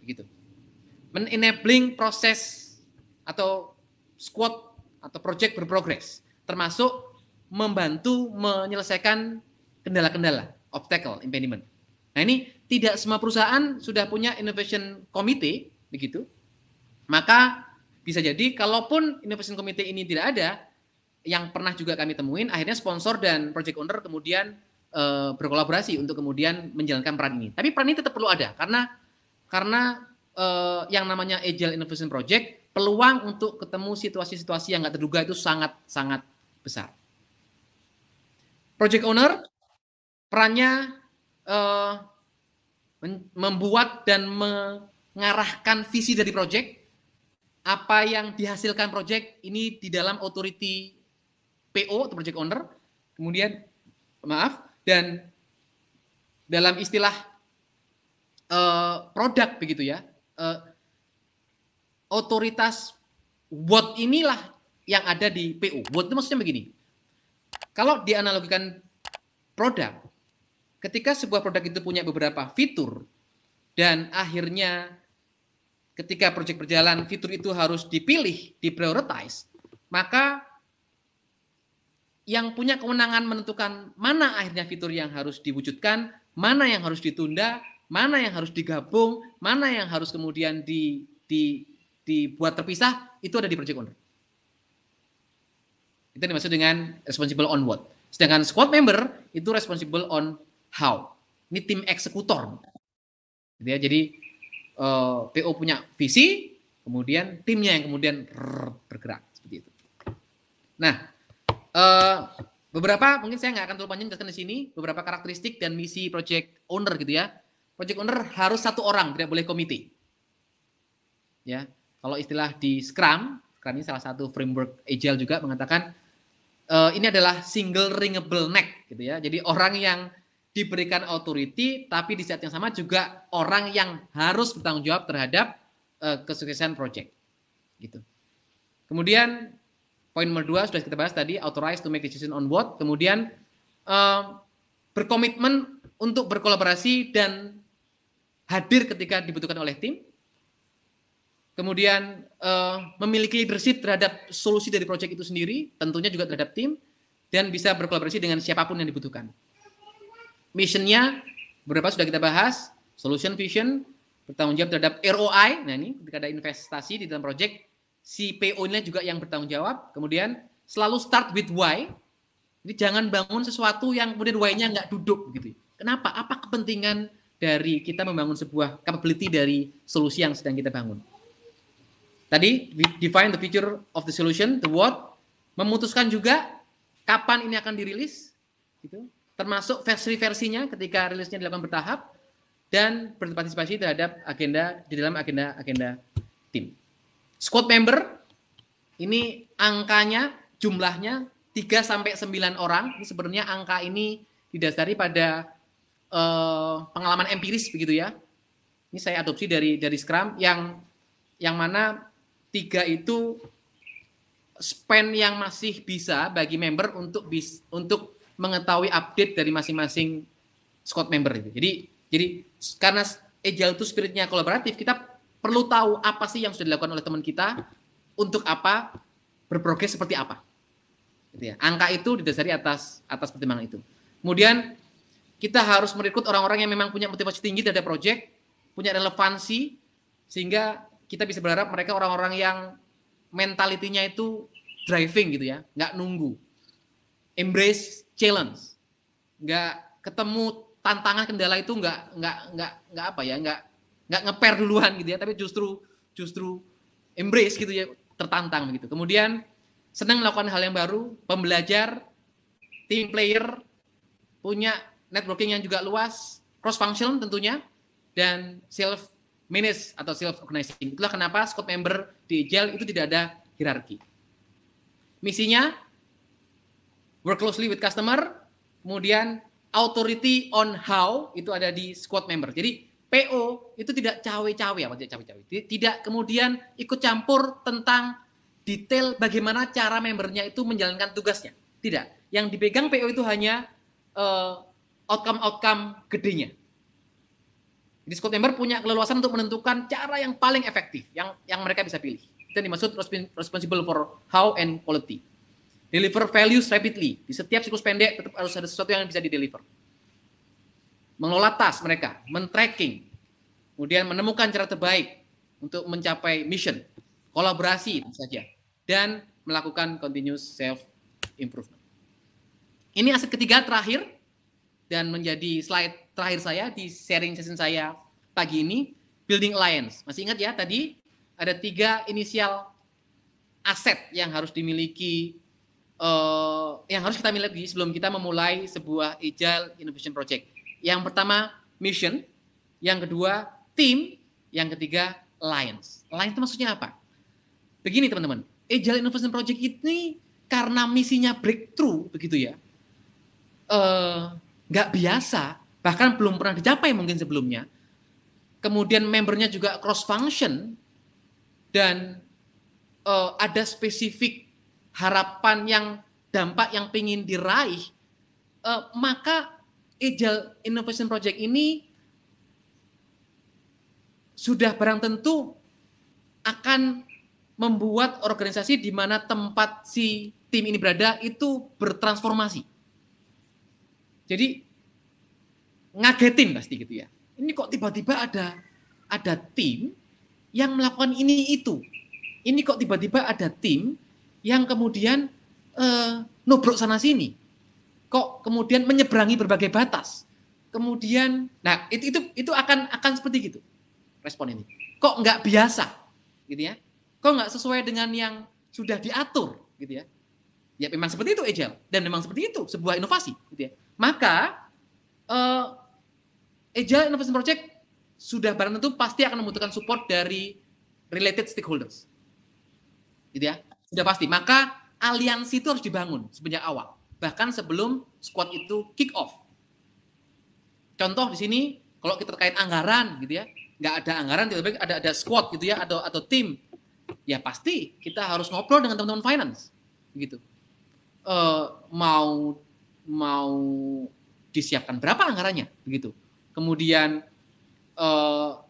begitu. Men-enabling proses atau squad atau project berprogres, termasuk membantu menyelesaikan kendala-kendala, obstacle, impediment. Nah ini tidak semua perusahaan sudah punya innovation committee, begitu. Maka bisa jadi kalaupun innovation committee ini tidak ada, yang pernah juga kami temuin, akhirnya sponsor dan project owner kemudian berkolaborasi untuk kemudian menjalankan peran ini. Tapi peran ini tetap perlu ada, karena yang namanya agile innovation project, peluang untuk ketemu situasi-situasi yang nggak terduga itu sangat besar. Project owner perannya membuat dan mengarahkan visi dari project, apa yang dihasilkan project ini di dalam authority PO atau project owner, kemudian dan dalam istilah produk begitu ya, otoritas what inilah yang ada di PO. What itu maksudnya begini, kalau dianalogikan produk, ketika sebuah produk itu punya beberapa fitur dan akhirnya ketika proyek berjalan fitur itu harus dipilih, diprioritize, maka yang punya kewenangan menentukan mana akhirnya fitur yang harus diwujudkan, mana yang harus ditunda, mana yang harus digabung, mana yang harus kemudian dibuat terpisah, itu ada di project owner. Itu dimaksud dengan responsible on what. Sedangkan squad member itu responsible on how. Ini tim eksekutor. Jadi PO punya visi, kemudian timnya yang kemudian bergerak seperti itu. Nah, beberapa mungkin saya nggak akan terlalu panjang jelaskan di sini, beberapa karakteristik dan misi project owner gitu ya. Project owner harus 1 orang, tidak boleh komite. Ya, kalau istilah di Scrum ini salah satu framework Agile juga mengatakan ini adalah single ringable neck gitu ya. Jadi orang yang diberikan authority, tapi di saat yang sama juga orang yang harus bertanggung jawab terhadap kesuksesan project, gitu. Kemudian poin nomor 2 sudah kita bahas tadi, authorized to make decision on what. Kemudian berkomitmen untuk berkolaborasi dan hadir ketika dibutuhkan oleh tim. Kemudian memiliki leadership terhadap solusi dari project itu sendiri, tentunya juga terhadap tim, dan bisa berkolaborasi dengan siapapun yang dibutuhkan. Missionnya beberapa sudah kita bahas, solution vision, bertanggung jawab terhadap ROI. Nah ini ketika ada investasi di dalam project, si PO-nya juga yang bertanggung jawab. Kemudian selalu start with why. Jadi jangan bangun sesuatu yang kemudian why-nya nggak duduk gitu. Kenapa? Apa kepentingan dari kita membangun sebuah capability dari solusi yang sedang kita bangun? Tadi define the feature of the solution, the what, memutuskan juga kapan ini akan dirilis, gitu. Termasuk versi-versinya ketika rilisnya dilakukan bertahap, dan berpartisipasi terhadap agenda di dalam agenda tim. Squad member ini angkanya, jumlahnya 3 sampai 9 orang. Ini sebenarnya angka ini didasari pada pengalaman empiris begitu ya. Ini saya adopsi dari Scrum yang mana 3 itu span yang masih bisa bagi member untuk mengetahui update dari masing-masing squad member itu. Jadi karena Agile itu spiritnya kolaboratif, kita perlu tahu apa sih yang sudah dilakukan oleh teman kita, untuk apa, berprogres seperti apa. Gitu ya. Angka itu didasari atas pertimbangan itu. Kemudian kita harus merekrut orang-orang yang memang punya motivasi tinggi terhadap proyek, punya relevansi, sehingga kita bisa berharap mereka orang-orang yang mentalitinya itu driving gitu ya, nggak nunggu, embrace challenge, nggak ketemu tantangan kendala itu nggak apa ya, nggak ngeper duluan gitu ya, tapi justru embrace gitu ya, tertantang gitu. Kemudian senang melakukan hal yang baru, pembelajar, team player, punya networking yang juga luas, cross function tentunya, dan self manage atau self organizing. Itulah kenapa squad member di Agile itu tidak ada hierarki. Misinya work closely with customer, kemudian authority on how itu ada di squad member. Jadi PO itu tidak cawe-cawe, tidak kemudian ikut campur tentang detail bagaimana cara membernya itu menjalankan tugasnya. Tidak. Yang dipegang PO itu hanya outcome gedenya. Jadi squad member punya keleluasan untuk menentukan cara yang paling efektif yang mereka bisa pilih. Itu yang dimaksud responsible for how and quality. Deliver values rapidly. Di setiap siklus pendek tetap harus ada sesuatu yang bisa dideliver. Mengelola task mereka, men-tracking, kemudian menemukan cara terbaik untuk mencapai mission, kolaborasi saja, dan melakukan continuous self improvement. Ini aset ketiga terakhir dan menjadi slide terakhir saya di sharing session saya pagi ini, building alliance. Masih ingat ya tadi ada 3 inisial aset yang harus dimiliki, yang harus kita miliki sebelum kita memulai sebuah Agile Innovation Project. Yang pertama mission, yang kedua team, yang ketiga alliance. Alliance itu maksudnya apa? Begini teman-teman, Agile Innovation Project ini karena misinya breakthrough begitu ya, nggak biasa, bahkan belum pernah dicapai mungkin sebelumnya. Kemudian membernya juga cross function dan ada spesifik harapan yang dampak yang ingin diraih, maka Agile Innovation Project ini sudah barang tentu akan membuat organisasi di mana tempat si tim ini berada itu bertransformasi. Jadi ngagetin pasti gitu ya. Ini kok tiba-tiba ada tim yang melakukan ini itu. Ini kok tiba-tiba ada tim yang kemudian nubruk sana sini. Kok kemudian menyeberangi berbagai batas. Kemudian, nah itu akan seperti gitu respon ini. Kok nggak biasa, gitu ya? Kok nggak sesuai dengan yang sudah diatur, gitu ya? Ya memang seperti itu Agile dan memang seperti itu sebuah inovasi, gitu ya. Maka Agile Innovation Project sudah barang tentu pasti akan membutuhkan support dari related stakeholders, gitu ya. Sudah pasti. Maka aliansi itu harus dibangun sejak awal, bahkan sebelum squad itu kick off. Contoh di sini, kalau kita terkait anggaran, gitu ya, nggak ada anggaran, tiba-tiba ada squad, gitu ya, atau tim, ya pasti kita harus ngobrol dengan teman-teman finance, gitu. Mau disiapkan berapa anggarannya, begitu. Kemudian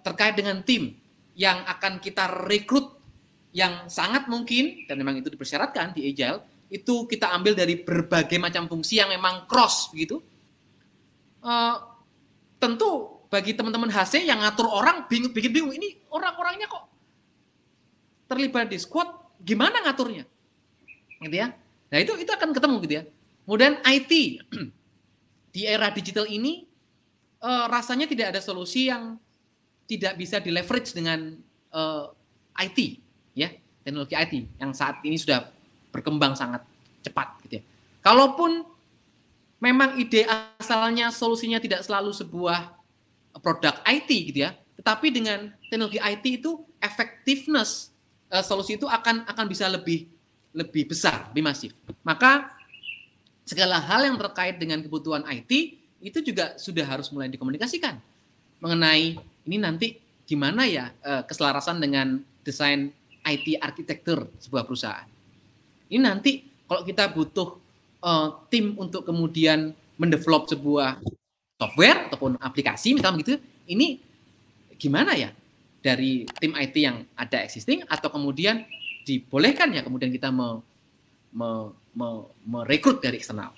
terkait dengan tim yang akan kita rekrut, yang sangat mungkin dan memang itu dipersyaratkan di Agile, itu kita ambil dari berbagai macam fungsi yang memang cross, begitu. Tentu bagi teman-teman HC yang ngatur orang bikin bingung, ini orang-orangnya kok terlibat di squad, gimana ngaturnya, gitu ya. Nah itu akan ketemu, gitu ya. Kemudian IT di era digital ini rasanya tidak ada solusi yang tidak bisa di leverage dengan IT. ya, teknologi IT yang saat ini sudah berkembang sangat cepat gitu ya. Kalaupun memang ide asalnya solusinya tidak selalu sebuah produk IT gitu ya, tetapi dengan teknologi IT itu effectiveness solusi itu akan bisa lebih besar, lebih masif. Maka segala hal yang terkait dengan kebutuhan IT itu juga sudah harus mulai dikomunikasikan mengenai ini nanti gimana ya keselarasan dengan desain IT arsitektur sebuah perusahaan. Ini nanti kalau kita butuh tim untuk kemudian mendevelop sebuah software ataupun aplikasi misalnya begitu, ini gimana ya dari tim IT yang ada existing atau kemudian dibolehkan ya kemudian kita merekrut dari eksternal.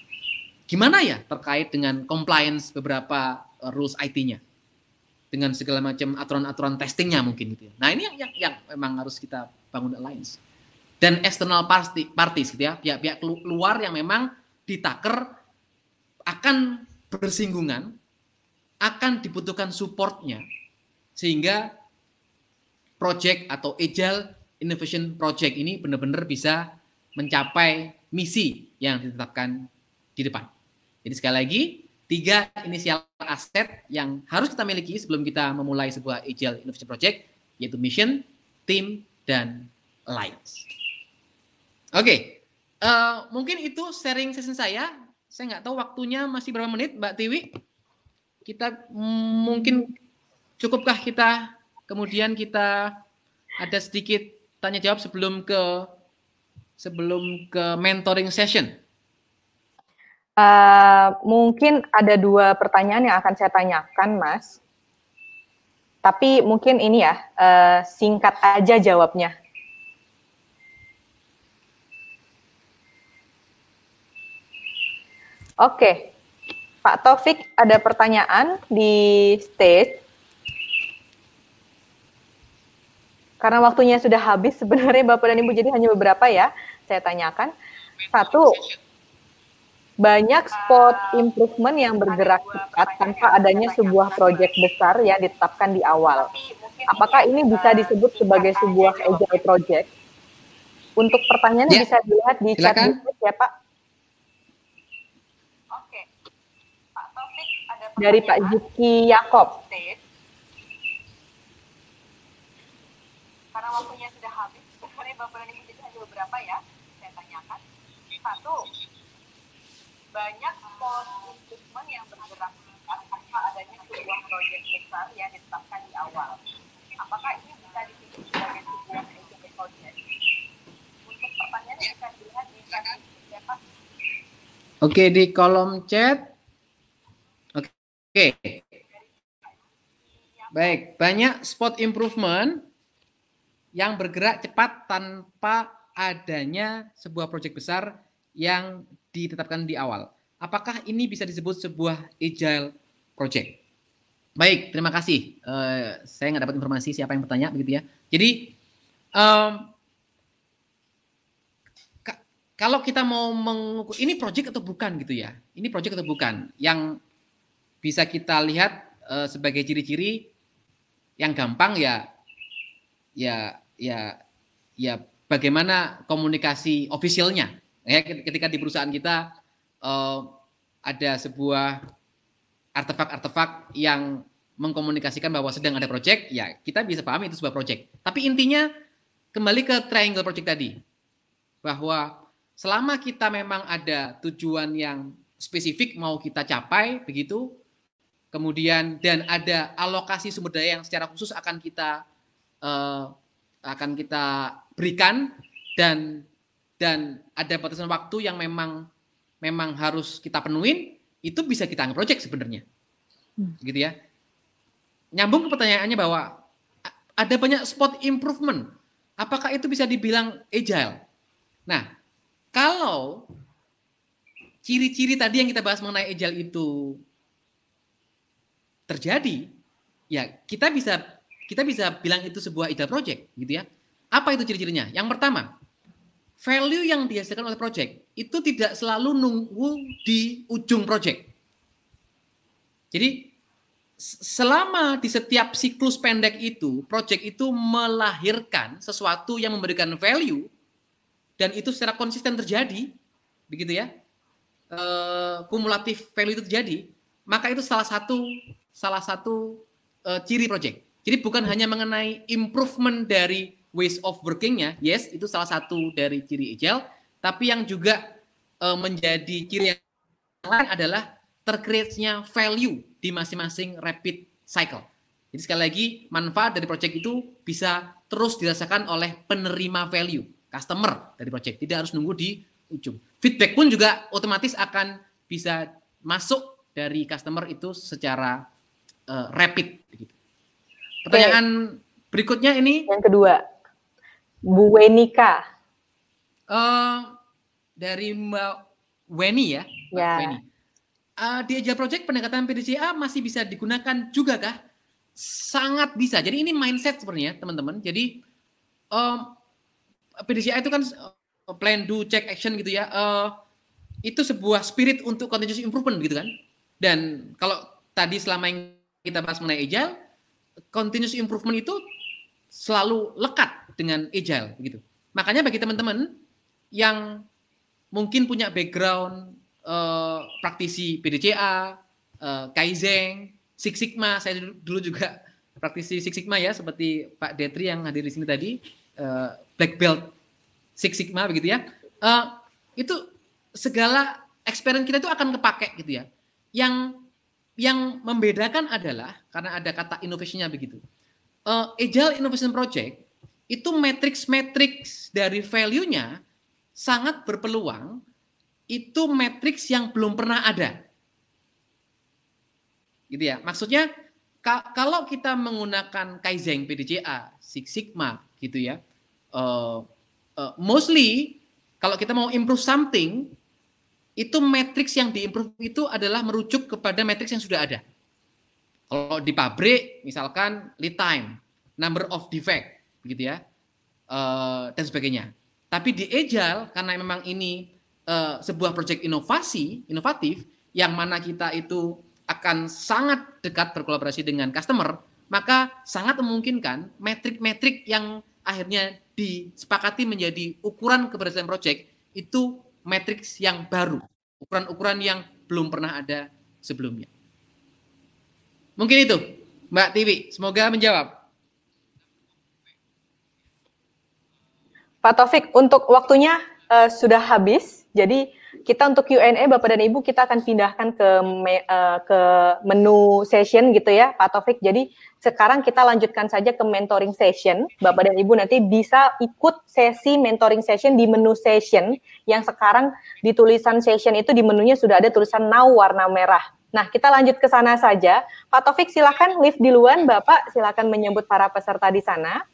Gimana ya terkait dengan compliance beberapa rules IT-nya dengan segala macam aturan-aturan testingnya mungkin gitu ya. Nah ini yang memang harus kita bangun alliance. Dan external parties gitu ya, pihak-pihak luar yang memang ditaker akan bersinggungan, akan dibutuhkan supportnya sehingga project atau Agile Innovation Project ini benar-benar bisa mencapai misi yang ditetapkan di depan. Jadi sekali lagi 3 inisial aset yang harus kita miliki sebelum kita memulai sebuah Agile Innovation Project, yaitu mission, team, dan alliance. Oke, mungkin itu sharing session saya. Saya nggak tahu waktunya masih berapa menit, Mbak Tiwi. Kita mungkin cukupkah kita kemudian kita ada sedikit tanya jawab sebelum ke mentoring session. Mungkin ada 2 pertanyaan yang akan saya tanyakan, Mas. Tapi mungkin ini ya, singkat aja jawabnya. Oke, Pak Taufik ada pertanyaan di stage. Karena waktunya sudah habis, sebenarnya Bapak dan Ibu, jadi hanya beberapa ya saya tanyakan. 1, banyak spot improvement yang bergerak cepat tanpa adanya sebuah proyek besar yang ditetapkan di awal. Apakah ini bisa disebut sebagai sebuah agile project? Untuk pertanyaannya bisa dilihat di chat ya Pak. Oke, Pak Taufik ada pertanyaan dari Pak Juki Yakob. Karena waktunya sudah habis, sebenarnya Bapak dan Ibu, jadi hanya beberapa ya saya tanyakan. 1, banyak spot improvement yang bergerak tanpa adanya sebuah proyek besar yang ditetapkan di awal. Apakah ini bisa disebut sebagai sebuah agile project? Untuk pertanyaannya bisa dilihat di chat ya Pak. Oke, di kolom chat. Oke. Baik, banyak spot improvement yang bergerak cepat tanpa adanya sebuah proyek besar yang ditetapkan di awal. Apakah ini bisa disebut sebuah agile project? Baik, terima kasih. Saya nggak dapat informasi siapa yang bertanya begitu ya. Jadi kalau kita mau mengukur ini project atau bukan gitu ya. Ini project atau bukan? Yang bisa kita lihat sebagai ciri-ciri yang gampang ya bagaimana komunikasi officialnya. Ya, ketika di perusahaan kita ada sebuah artefak-artefak yang mengkomunikasikan bahwa sedang ada project, ya kita bisa pahami itu sebuah project. Tapi intinya kembali ke triangle project tadi, bahwa selama kita memang ada tujuan yang spesifik mau kita capai, begitu, kemudian dan ada alokasi sumber daya yang secara khusus akan kita berikan dan ada batasan waktu yang memang harus kita penuhin, itu bisa kita anggap project sebenarnya. Gitu ya. Nyambung ke pertanyaannya bahwa ada banyak spot improvement. Apakah itu bisa dibilang agile? Nah, kalau ciri-ciri tadi yang kita bahas mengenai agile itu terjadi, ya kita bisa bilang itu sebuah agile project, gitu ya. Apa itu ciri-cirinya? Yang pertama, value yang dihasilkan oleh project itu tidak selalu nunggu di ujung project. Jadi selama di setiap siklus pendek itu, project itu melahirkan sesuatu yang memberikan value dan itu secara konsisten terjadi, begitu ya, kumulatif value itu terjadi, maka itu salah satu ciri project. Jadi bukan hanya mengenai improvement dari ways of working-nya, yes, itu salah satu dari ciri agile, tapi yang juga menjadi ciri yang lain adalah tercreate-nya value di masing-masing rapid cycle. Jadi sekali lagi, manfaat dari project itu bisa terus dirasakan oleh penerima value, customer dari project. Tidak harus nunggu di ujung. Feedback pun juga otomatis akan bisa masuk dari customer itu secara rapid. Pertanyaan berikutnya ini. Yang kedua, Bu Wenika. Dari Mbak Weni ya. Mbak Weni. Di Agile Project pendekatan PDCA masih bisa digunakan juga kah? Sangat bisa. Jadi ini mindset sebenarnya teman-teman. Jadi PDCA itu kan plan, do, check, action gitu ya. Itu sebuah spirit untuk continuous improvement gitu kan. Dan kalau tadi selama yang kita bahas mengenai Agile, continuous improvement itu selalu lekat dengan Agile begitu. Makanya bagi teman-teman yang mungkin punya background praktisi PDCA, Kaizen, Six Sigma, saya dulu juga praktisi Six Sigma ya, seperti Pak Detri yang hadir di sini tadi, Black Belt Six Sigma begitu ya. Itu segala experience kita itu akan kepake gitu ya. Yang membedakan adalah karena ada kata innovation-nya begitu. Agile Innovation Project itu matrix dari value-nya sangat berpeluang itu matriks yang belum pernah ada. Gitu ya. Maksudnya kalau kita menggunakan Kaizen, PDCA, Six Sigma gitu ya. Mostly kalau kita mau improve something, itu matriks yang diimprove itu adalah merujuk kepada matriks yang sudah ada. Kalau di pabrik misalkan lead time, number of defect gitu ya. Dan sebagainya. Tapi di Agile karena memang ini sebuah proyek inovatif yang mana kita itu akan sangat dekat berkolaborasi dengan customer, maka sangat memungkinkan metrik-metrik yang akhirnya disepakati menjadi ukuran keberhasilan proyek itu matriks yang baru, ukuran-ukuran yang belum pernah ada sebelumnya. Mungkin itu, Mbak Tiwi, semoga menjawab. Pak Taufik, untuk waktunya sudah habis, jadi kita untuk Q&A Bapak dan Ibu kita akan pindahkan ke menu session gitu ya Pak Taufik. Jadi sekarang kita lanjutkan saja ke mentoring session. Bapak dan Ibu nanti bisa ikut sesi mentoring session di menu session yang sekarang di tulisan session itu di menunya sudah ada tulisan now warna merah. Nah, kita lanjut ke sana saja. Pak Taufik silakan lift duluan, Bapak silakan menyebut para peserta di sana.